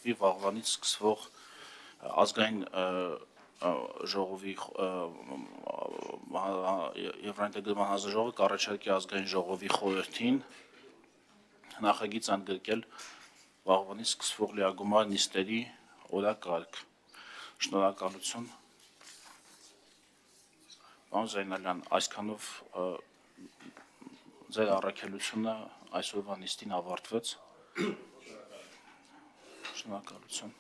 կարգվի վաղվանից սկսվող ազգային ժողովի Եվրոինտեգրման հանձնաժողովը կառաջարկի ազգային ժողովի խորհրդին նախագիծ ընդգրկել վաղվանից սկսվող լիագումար նիստերի օրակարգ։ Շնորհակալություն։ Պարոն Զեյնալյան, այսքանով ձեր առաքելությունը այսօրվա նիստին ավարտվեց։ Շնորհակալություն։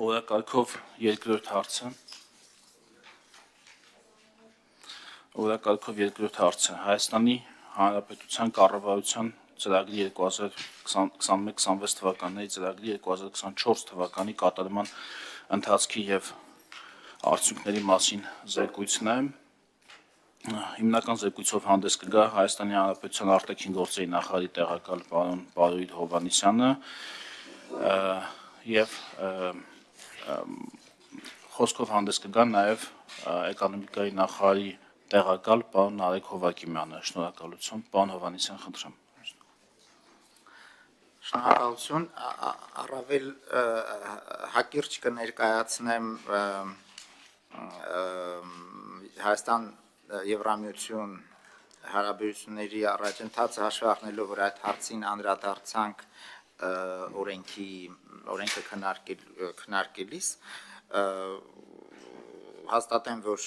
Օրակարգով երկրորդ հարցը։ Հայաստանի Հանրապետության կառավարության ծրագրի 2021-26 թվականների ծրագրի 2024 թվականի կատարման ընթացքի եւ արդյունքների մասին զեկույցն է։ Հիմնական զեկույցով հանդես կգա Հայաստանի Հանրապետության արտաքին գործերի նախարարի տեղակալ պարոն Պարույր Հովհաննիսյանը եւ խոսքով հանդես կգա նաև էկոնոմիկայի նախարարի տեղակալ պարոն Նարեկ Հովակիմյանը։ Շնորհակալություն, պարոն Հովհաննիսյան, խնդրեմ։ Շնորհակալություն, առավել հակիրճ կներկայացնեմ Հայաստան Եվրամիություն հարաբերությունների առաջընթացը հաշվի առնելով, որ այդ հարցին անդրադարձանք օրենքը քննարկելիս հաստատեմ, որ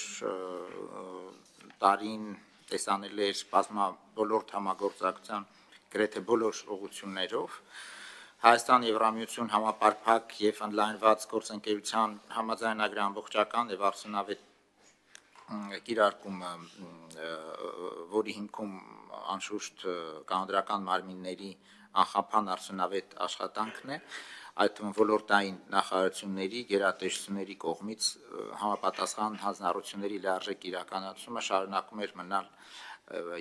տարին տեսանել էր բազմաբոլորտ համագործակցության գրեթե բոլոր ուղղություններով Հայաստան Եվրամիություն համապարփակ եւ ընդլայնված գործընկերության համաձայնագրի ամբողջական եւ արդյունավետ կիրարկումը, որի հիմքում անշուշտ կանոնադրական մարմինների անխափան արդյունավետ աշխատանքն է, այդ թվում ոլորտային նախարարությունների, գերատեսչությունների կողմից համապատասխան հանձնառությունների լիարժեք իրականացումը շարունակում էր մնալ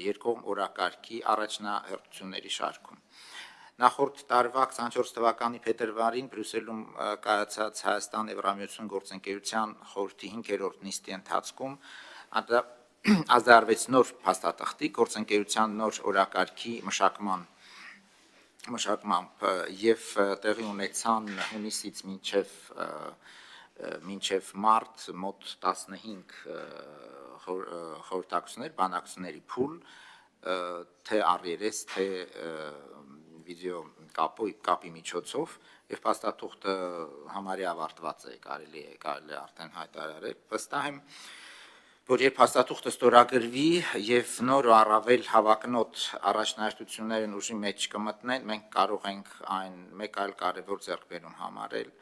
երկկողմ օրակարգի առաջնահերթությունների շարքում։ Նախորդ տարվա 24 թվականի փետրվարին Բրյուսելում կայացած Հայաստան Եվրամիություն գործընկերության խորհրդի 5-րդ նիստի ընթացքում ազդարարվեց նոր փաստաթղթի գործընկերության նոր օրակարգի մշակմամբ եւ տեղի ունեցան հունիսից մինչև մարտ մոտ 15 խորհրդակցություններ, բանակցությունների փուլ, թե առերես, թե վիդեո կապի միջոցով եւ փաստաթուղթը համարյա ավարտված է, կարելի է արդեն հայտարարել։ Վստահ եմ, որ երբ փաստաթուղթը ստորագրվի եւ նոր ու առավել հավակնոտ առաջնահերթություններն ուժի մեջ կմտնեն, մենք կարող ենք այն մեկ այլ կարևոր ձեռքբերում համարել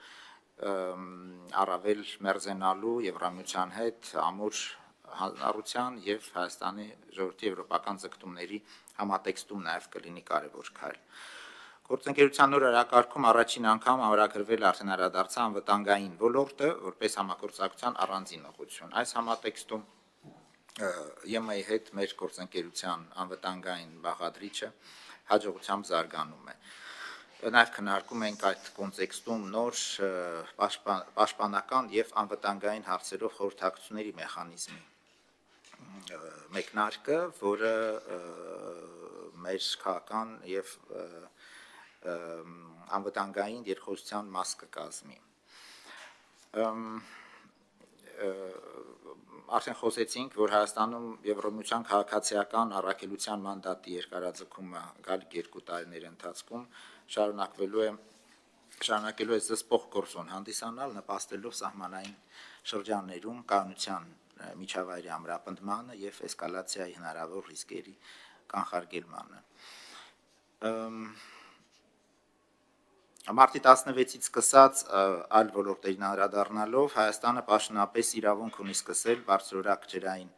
առավել մերձենալու Եվրամիության հետ ամուր հանրության եւ Հայաստանի ժողովրդի եվրոպական ձգտումների համատեքստում նաեւ կլինի կարևոր քայլ։ Գործընկերության նոր օրակարգում առաջին անգամ ամրագրվել արդեն անդրադարձա անվտանգային ոլորտը որպես համագործակցության առանձին ուղղություն։ Այս համատեքստում ԵՄ-ի հետ մեր գործընկերության անվտանգային բաղադրիչը հաջողությամբ զարգանում է։ Նաև քննարկում ենք այդ կոնտեքստում նոր պաշտպանական եւ անվտանգային հարցերով խորհրդակցությունների մեխանիզմի մեկնարկը, որը մեր քաղաքական եւ անվտանգային երկխոսության մաս կկազմի։ Արդեն խոսեցինք, որ Հայաստանում Եվրոմիության քաղաքացիական առաքելության մանդատի երկարաձգումը գալիք 2 տարիների ընթացքում շարունակելու է զսպող գործոն հանդիսանալ, նպաստելով սահմանային շրջաններում կայունության միջավայրի ամրապնդմանը եւ էսկալացիայի հնարավոր ռիսկերի կանխարգելմանը։ Մարտի 16-ից սկսած այլ ոլորտերին անդրադառնալով Հայաստանը պաշտոնապես իրավունք ունի սկսել բարձրորակ ջրային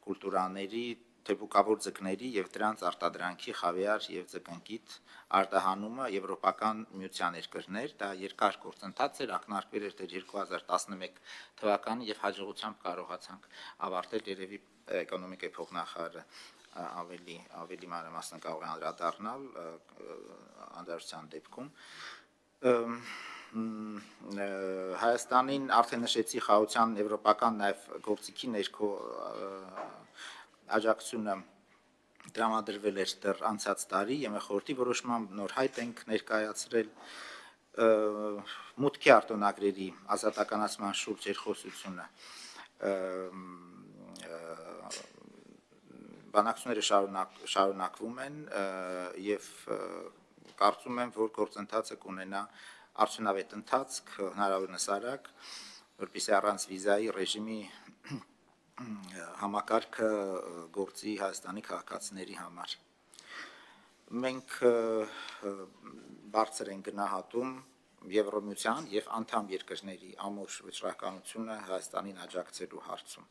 կուլտուրաների, թեփուկավոր ձկների եւ դրանց արտադրանքի խավիար եւ ձկնկիթ արտահանումը Եվրոպական միության երկրներ, դա երկար գործընթաց էր, ակնարկվել էր դեռ 2011 թվականին եւ հաջողությամբ կարողացանք ավարտել երևի էկոնոմիկայի փոխնախարարը ավելի մանրամասն կարող է անդրադառնալ անդրադարձության դեպքում Հայաստանին արդեն նշեցի խաղաղության եվրոպական նաև գործիքի ներքո աջակցությունը տրամադրվել էր դեռ անցած տարի ԵՄԽ-ի որոշմամբ նոր հայտ ենք ներկայացրել մուտքի արտոնագրերի ազատականացման շուրջ երկխոսությունը բանակցությունները շարունակվում են եւ կարծում եմ, որ գործընթացը կունենա արդյունավետ ընթացք, հնարավորինս արագ, որպեսզի առանց վիզայի ռեժիմի համակարգը գործի Հայաստանի քաղաքացիների համար։ Մենք բարձր ենք գնահատում Եվրոմիության եւ անդամ երկրների ամուր վճռականությունը Հայաստանին աջակցելու հարցում։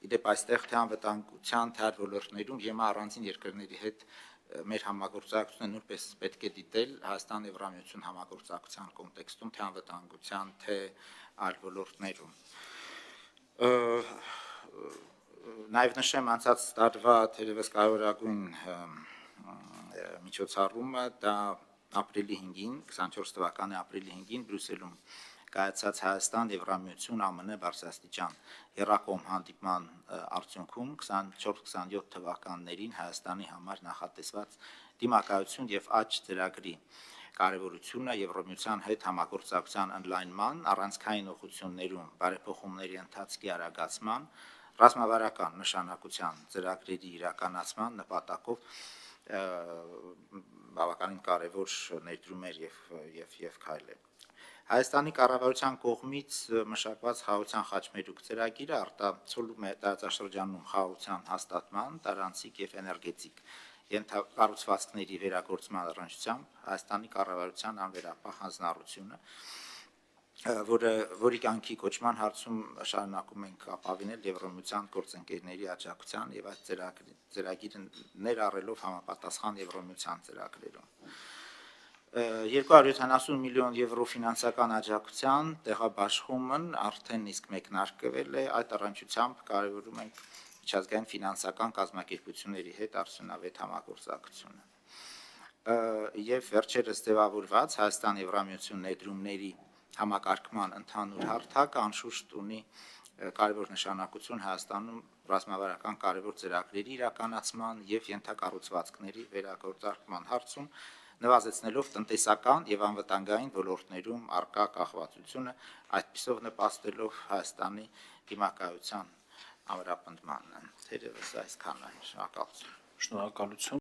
Իդեպ այստեղ թե անվտանգության, թե այլ ոլորտներում ԵՄ առանձին երկրների հետ մեր համագործակցությունը նույնպես պետք է դիտել Հայաստան-Եվրամիություն համագործակցության կոնտեքստում, թե անվտանգության, թե այլ ոլորտներում։ Նաև նշեմ անցած տարվա թերևս կարևորագույն միջոցառումը դա ապրիլի 5-ին, 24 թվականի ապրիլի 5-ին Բրյուսելում կայացած Հայաստան-Եվրամիություն ԱՄՆ բարձրաստիճան եռակողմ հանդիպման արդյունքում 24-27 թվականներին Հայաստանի համար նախատեսված դիմակայություն եւ աճ ծրագրի կարևորությունը Եվրոմիության հետ համագործակցության ընդլայնման, առանցքային ուղղություններում բարեփոխումների ընթացքի արագացման, ռազմավարական նշանակության ծրագրերի իրականացման նպատակով բավականին կարևոր ներդրումներ եւ քայլեր։ Հայաստանի կառավարության կողմից մշակված խաղաղության խաչմերուկ ծրագիրը արտացոլում է տարածաշրջանում խաղաղության հաստատման, տարանցիկ եւ էներգետիկ կառուցվածքների վերագործման առնչությամբ Հայաստանի կառավարության անվերապահ հանձնառությունը, որի կյանքի կոչման հարցում շարունակում ենք ապավինել Եվրոմիության գործընկերների աջակցության եւ այդ ծրագիրը ներառելով համապատասխան Եվրոմիության ծրագրերում 270 միլիոն եվրո ֆինանսական աջակցության տեղաբաշխումն արդեն իսկ մեկնարկվել է այդ առնչությամբ կարևորում ենք միջազգային ֆինանսական կազմակերպությունների հետ արդյունավետ համագործակցությունը եւ վերջերս ձևավորված Հայաստան-Եվրամիություն ներդրումների համակարգման ընդհանուր հարթակը անշուշտ ունի կարևոր նշանակություն Հայաստանում ռազմավարական կարևոր ծրագրերի իրականացման եւ ենթակառուցվածքների վերագործարկման հարցում նվազեցնելով տնտեսական եւ անվտանգային ոլորտներում առկա կախվածությունը այդպիսով նպաստելով Հայաստանի դիմակայության ամրապնդմանն։ Թերևս այսքանը շնորհակալություն։ Շնորհակալություն։